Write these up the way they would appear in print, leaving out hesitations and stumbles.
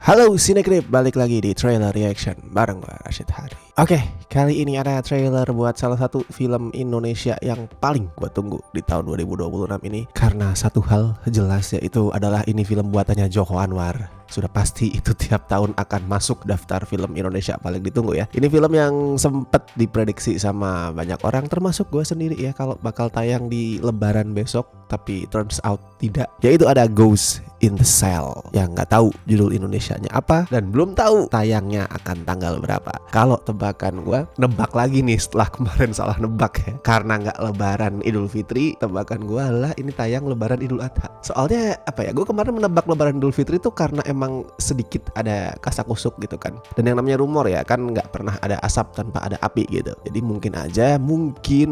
Halo Cinegrip, balik lagi di Trailer Reaction bareng gue Rashid Hari. Oke, kali ini ada trailer buat salah satu film Indonesia yang paling gue tunggu di tahun 2026 ini. Karena satu hal jelas, yaitu adalah ini film buatannya Joko Anwar. Sudah pasti itu tiap tahun akan masuk daftar film Indonesia paling ditunggu ya. Ini film yang sempet diprediksi sama banyak orang, termasuk gue sendiri ya, kalau bakal tayang di Lebaran besok. Tapi turns out tidak. Yaitu ada Ghost in the Shell, yang nggak tahu judul Indonesianya apa dan belum tahu tayangnya akan tanggal berapa. Kalau tebakan gue, nebak lagi nih setelah kemarin salah nebak ya, karena nggak Lebaran Idul Fitri, tebakan gue adalah ini tayang Lebaran Idul Adha. Soalnya apa ya, gue kemarin menebak Lebaran Idul Fitri itu karena emang sedikit ada kasak-kusuk gitu kan. Dan yang namanya rumor ya kan, nggak pernah ada asap tanpa ada api gitu. Jadi mungkin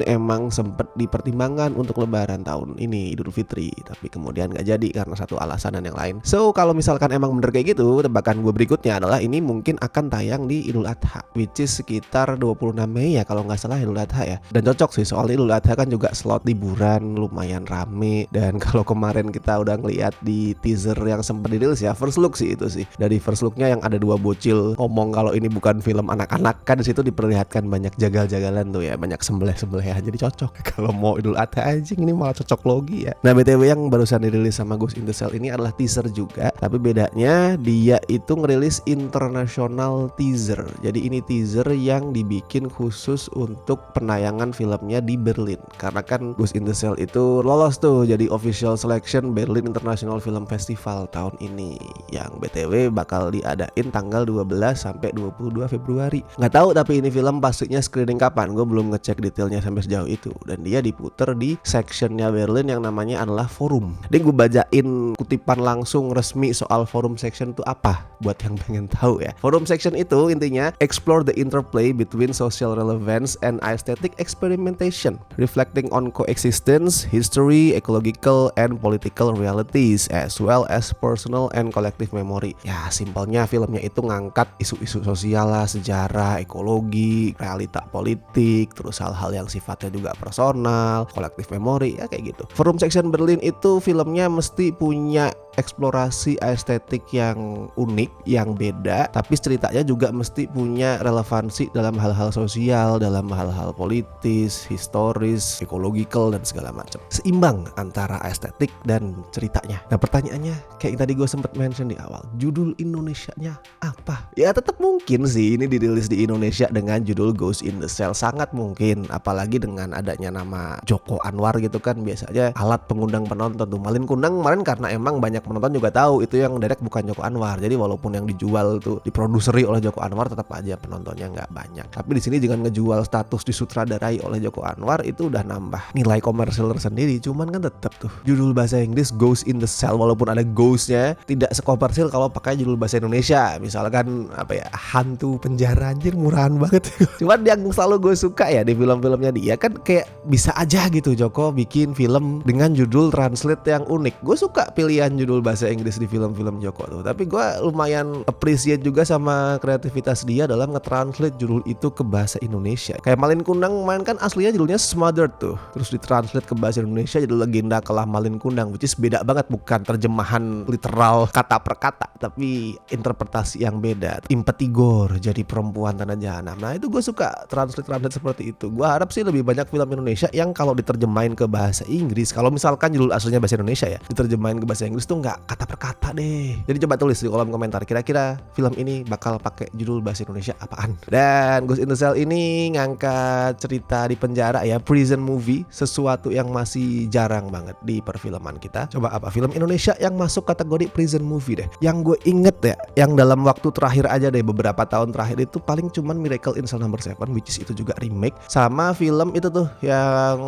emang sempet dipertimbangkan untuk Lebaran tahun ini Idul Fitri, tapi kemudian nggak jadi karena satu alasan dan yang lain. So kalau misalkan emang bener kayak gitu, tebakan gue berikutnya adalah ini mungkin akan tayang di Idul Adha, which is sekitar 26 Mei ya kalau nggak salah Idul Adha ya. Dan cocok sih, soalnya Idul Adha kan juga slot liburan lumayan rame. Dan kalau kemarin kita udah ngeliat di teaser yang sempat dirilis ya, first look sih itu sih, dari first looknya yang ada dua bocil ngomong kalau ini bukan film anak-anak, kan di situ diperlihatkan banyak jagal-jagalan tuh ya, banyak sembelih-sembelih ya. Jadi cocok kalau mau Idul Adha anjing, ini malah cocok logi ya. Nah BTW yang barusan dirilis sama Ghost in the Shell ini adalah teaser juga, tapi bedanya dia itu ngerilis international teaser. Jadi ini teaser yang dibikin khusus untuk penayangan filmnya di Berlin, karena kan Ghost in the Shell itu lolos tuh jadi official selection Berlin International Film Festival tahun ini, yang BTW bakal diadain tanggal 12 sampai 22 Februari. Nggak tahu tapi ini film pastinya screening kapan, gue belum ngecek detailnya sampai sejauh itu. Dan dia diputer di sectionnya Berlin yang namanya adalah Forum. Jadi gue bacain kutipan langsung resmi soal Forum section itu apa, buat yang pengen tahu ya. Forum section itu intinya explore the interplay between social relevance and aesthetic experimentation, reflecting on coexistence, history, ecological and political realities, as well as personal and collective memory. Ya simpelnya filmnya itu ngangkat isu-isu sosial lah, sejarah, ekologi, realita politik, terus hal-hal yang sifatnya juga personal, collective memory, ya kayak gitu. Forum section Berlin itu filmnya mesti punya eksplorasi estetik yang unik, yang beda, tapi ceritanya juga mesti punya relevansi dalam hal-hal sosial, dalam hal-hal politis, historis, ekologikal dan segala macam. Seimbang antara estetik dan ceritanya. Nah pertanyaannya, kayak yang tadi gue sempat mention di awal, judul Indonesianya apa? Ya tetap mungkin sih ini dirilis di Indonesia dengan judul Ghost in the Shell, sangat mungkin, apalagi dengan adanya nama Joko Anwar gitu kan, biasanya alat pengundang penonton tuh. Malin Kundang kemarin karena emang banyak penonton juga tahu itu yang direct bukan Joko Anwar, jadi walaupun yang dijual tuh diproduseri oleh Joko Anwar, tetap aja penontonnya nggak banyak. Tapi di sini dengan ngejual status disutradarai oleh Joko Anwar itu udah nambah nilai komersil tersendiri. Cuman kan tetap tuh judul bahasa Inggris Ghost in the Shell, walaupun ada ghostnya, tidak sekomersil kalau pakai judul bahasa Indonesia. Misalkan apa ya, hantu penjara, anjir murahan banget. Cuman yang selalu gue suka ya di film-filmnya dia kan, kayak bisa aja gitu Joko bikin film dengan judul translate yang unik. Gue suka pilihan judul bahasa Inggris di film-film Joko tuh, tapi gue lumayan appreciate juga sama kreativitas dia dalam nge-translate judul itu ke bahasa Indonesia. Kayak Malin Kundang main kan aslinya judulnya Smothered tuh, terus ditranslate ke bahasa Indonesia jadi Legenda Kelah Malin Kundang, which is beda banget, bukan terjemahan literal kata per kata, tapi interpretasi yang beda. Impetigor jadi perempuan tanah jahanam. Nah itu gue suka translate seperti itu. Gue harap sih lebih banyak film Indonesia yang kalau diterjemahin ke bahasa Inggris, kalau misalkan judul aslinya bahasa Indonesia ya, diterjemahin ke bahasa Inggris tuh nggak kata per kata deh. Jadi coba tulis di kolom komentar, kira-kira film ini bakal pakai judul bahasa Indonesia apaan. Dan Ghost in the Shell ini ngangkat cerita di penjara ya, prison movie, sesuatu yang masih jarang banget di perfilman kita. Coba apa film Indonesia yang masuk kategori prison movie deh. Yang gue inget ya, yang dalam waktu terakhir aja deh, beberapa tahun terakhir itu paling cuman Miracle in Cell No. 7, which is itu juga remake, sama film itu tuh yang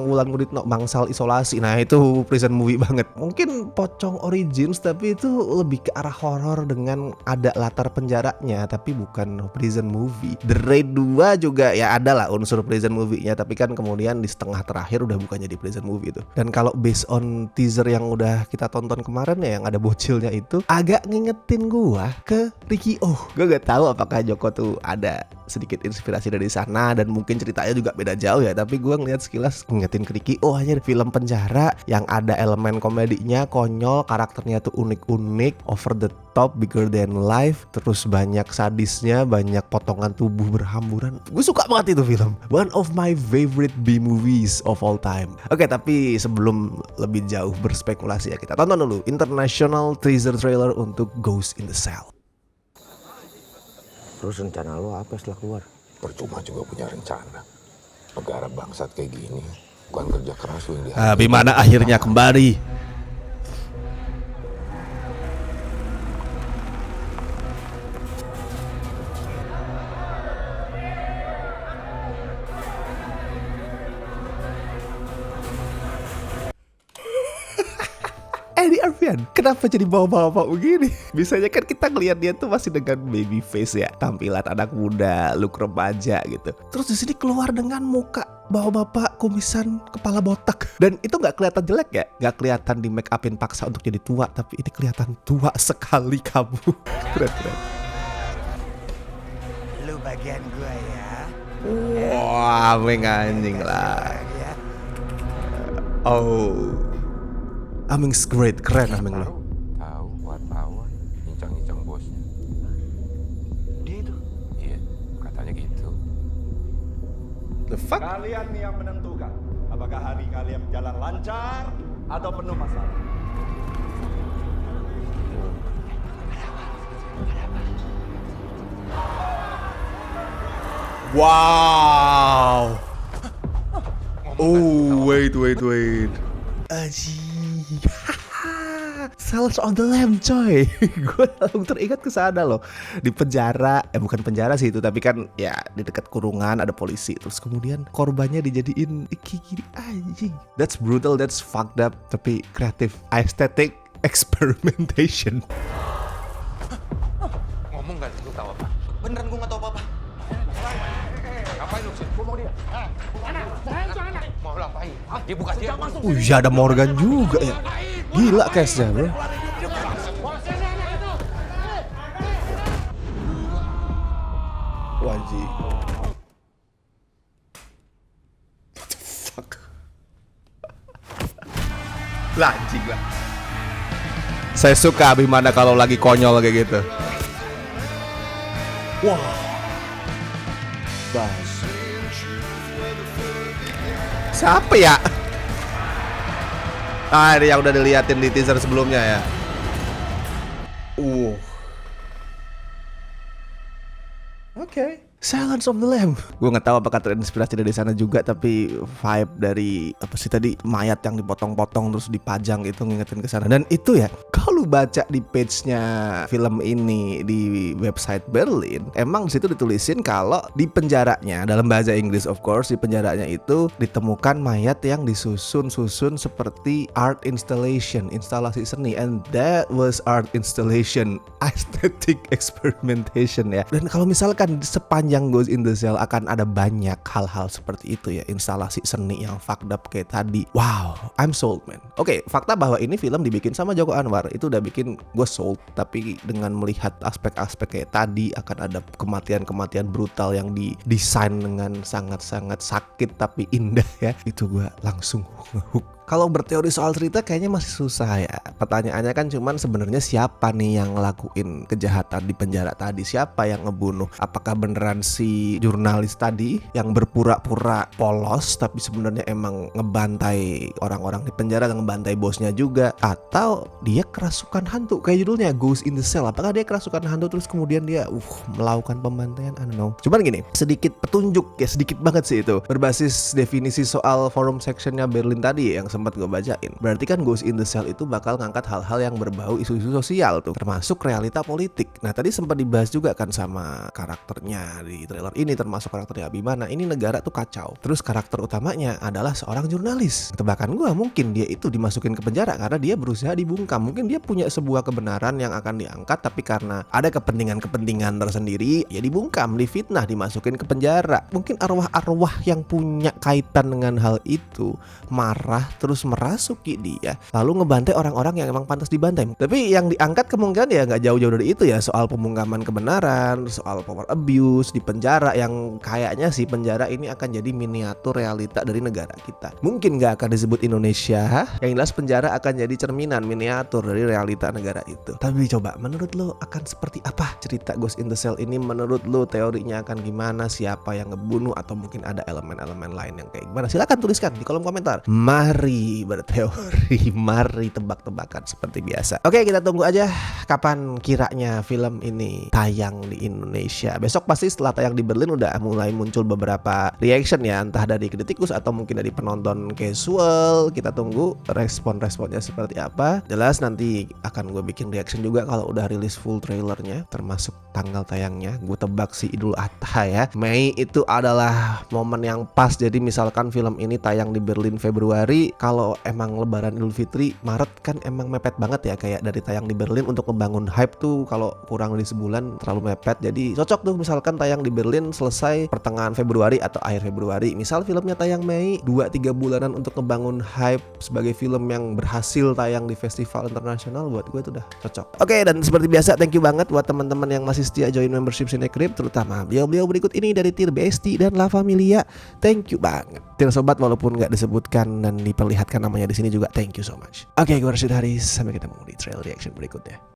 Wulan Guritno, Bangsal Isolasi. Nah itu prison movie banget. Mungkin Pocong Origins, tapi itu lebih ke arah horor dengan ada latar penjaranya, tapi bukan prison movie. The Raid 2 juga ya ada lah unsur prison movie-nya, tapi kan kemudian di setengah terakhir udah bukan jadi prison movie itu. Dan kalau based on teaser yang udah kita tonton kemarin ya, yang ada bocilnya itu agak ngingetin gua ke Ricky. Gue gak tahu apakah Joko tuh ada sedikit inspirasi dari sana, dan mungkin ceritanya juga beda jauh ya, tapi gue ngeliat sekilas ngingetin ke Ricky, oh anjir film penjara yang ada elemen komedinya, konyol, karakternya tuh unik-unik, over the top, bigger than life, terus banyak sadisnya, banyak potongan tubuh berhamburan. Gue suka banget itu film, one of my favorite B-movies of all time. Oke, tapi sebelum lebih jauh berspekulasi ya, kita tonton dulu international teaser trailer untuk Ghost in the Shell. Terus rencana lo apa setelah keluar? Percuma juga punya rencana. Negara bangsat kayak gini, bukan kerja keras lo yang Bimana akhirnya kembali. Eddie Irvine, kenapa jadi bawa-bawa begini? Biasanya kan kita ngeliat dia tuh masih dengan baby face ya, tampilan anak muda, look remaja gitu. Terus di sini keluar dengan muka bapak-bapak kumisan kepala botak, dan itu nggak kelihatan jelek ya, nggak kelihatan di make upin paksa untuk jadi tua, tapi ini kelihatan tua sekali kamu. Keren. Lu bagian gua ya. Wah, anjing lah. Oh. Aming's great, keren Aming lo. Tahu wartawan nyincang-nyincang bosnya. Dia itu. Iya, katanya gitu. The fuck? Kalian yang menentukan apakah hari kalian berjalan lancar atau penuh masalah. Wow. Oh, wait. Aji. Silence of the Lamb coy. Gue langsung teringat ke sana loh. Di penjara, bukan penjara sih itu, tapi kan ya di dekat kurungan ada polisi. Terus kemudian korbannya dijadiin gini anjing. That's brutal, that's fucked up, tapi kreatif. Aesthetic experimentation. Ngomong gak lu tahu apa? Beneran gua nggak tahu apa-apa. Ngapain lu sih? Gua mau dia. Mau lu apain? Dia buka dia. Ya ada Morgan juga ya. Gila case-nya bro. Wajib. What the fuck? Lah anjing lah. Saya suka Abimana kalau lagi konyol kayak gitu. Wah. Bas. Siapa ya? Ah, ini yang udah diliatin di teaser sebelumnya ya. Oke. Silence of the Lamb. Gue nggak tahu apakah terinspirasi dari sana juga, tapi vibe dari apa sih tadi, mayat yang dipotong-potong terus dipajang itu ngingetin ke sana. Dan itu ya, kalau lu baca di page-nya film ini di website Berlin, emang di situ ditulisin kalau di penjaranya, dalam bahasa Inggris of course, di penjaranya itu ditemukan mayat yang disusun-susun seperti art installation, instalasi seni, and that was art installation, aesthetic experimentation ya. Dan kalau misalkan sepanjang Ghost in the Shell akan ada banyak hal-hal seperti itu ya, instalasi seni yang fucked up kayak tadi. Wow, I'm sold man. Oke, fakta bahwa ini film dibikin sama Joko Anwar itu udah bikin gue sold, tapi dengan melihat aspek-aspek kayak tadi, akan ada kematian-kematian brutal yang didesain dengan sangat-sangat sakit tapi indah ya, itu gue langsung ngehook. Kalau berteori soal cerita kayaknya masih susah ya. Pertanyaannya kan cuman sebenarnya siapa nih yang ngelakuin kejahatan di penjara tadi? Siapa yang ngebunuh? Apakah beneran si jurnalis tadi yang berpura-pura polos tapi sebenarnya emang ngebantai orang-orang di penjara dan ngebantai bosnya juga? Atau dia kerasukan hantu kayak judulnya Ghost in the Shell? Apakah dia kerasukan hantu terus kemudian dia melakukan pembantaian? I don't know. Cuman gini, sedikit petunjuk ya, sedikit banget sih itu, berbasis definisi soal forum sectionnya Berlin tadi yang sempat gue bacain. Berarti kan Ghost in the Shell itu bakal ngangkat hal-hal yang berbau isu-isu sosial tuh, termasuk realita politik. Nah tadi sempat dibahas juga kan sama karakternya di trailer ini, termasuk karakternya Abimana. Ini negara tuh kacau. Terus karakter utamanya adalah seorang jurnalis. Tebakan gue mungkin dia itu dimasukin ke penjara karena dia berusaha dibungkam. Mungkin dia punya sebuah kebenaran yang akan diangkat, tapi karena ada kepentingan-kepentingan tersendiri, ya dibungkam, difitnah, dimasukin ke penjara. Mungkin arwah-arwah yang punya kaitan dengan hal itu marah terus merasuki dia, lalu ngebantai orang-orang yang emang pantas dibantai. Tapi yang diangkat kemungkinan ya nggak jauh-jauh dari itu ya, soal pembungkaman kebenaran, soal power abuse di penjara, yang kayaknya sih penjara ini akan jadi miniatur realita dari negara kita. Mungkin nggak akan disebut Indonesia, yang jelas penjara akan jadi cerminan miniatur dari realita negara itu. Tapi coba menurut lo akan seperti apa cerita Ghost in the Shell ini? Menurut lo teorinya akan gimana? Siapa yang ngebunuh, atau mungkin ada elemen-elemen lain yang kayak gimana? Silahkan tuliskan di kolom komentar. Mari berteori, mari tebak-tebakan seperti biasa. Oke, kita tunggu aja kapan kiranya film ini tayang di Indonesia. Besok pasti setelah tayang di Berlin udah mulai muncul beberapa reaction ya, entah dari kritikus atau mungkin dari penonton casual. Kita tunggu respon-responnya seperti apa. Jelas nanti akan gue bikin reaction juga kalau udah rilis full trailernya, termasuk tanggal tayangnya. Gue tebak sih Idul Adha ya. Mei itu adalah momen yang pas. Jadi misalkan film ini tayang di Berlin Februari, kalau emang Lebaran Idul Fitri Maret kan emang mepet banget ya, kayak dari tayang di Berlin untuk membangun hype tuh kalau kurang dari sebulan terlalu mepet. Jadi cocok tuh misalkan tayang di Berlin selesai pertengahan Februari atau akhir Februari. Misal filmnya tayang Mei, 2-3 bulanan untuk ngebangun hype sebagai film yang berhasil tayang di festival internasional, buat gue itu udah cocok. Oke, dan seperti biasa thank you banget buat teman-teman yang masih setia join membership Cinecrip, terutama beliau-beliau berikut ini dari Tier Besti dan La Familia. Thank you banget. Tier Sobat walaupun nggak disebutkan dan diperlihatkan namanya di sini juga thank you so much. Oke, gue Rashid Haris, sampai ketemu di trailer reaction berikutnya.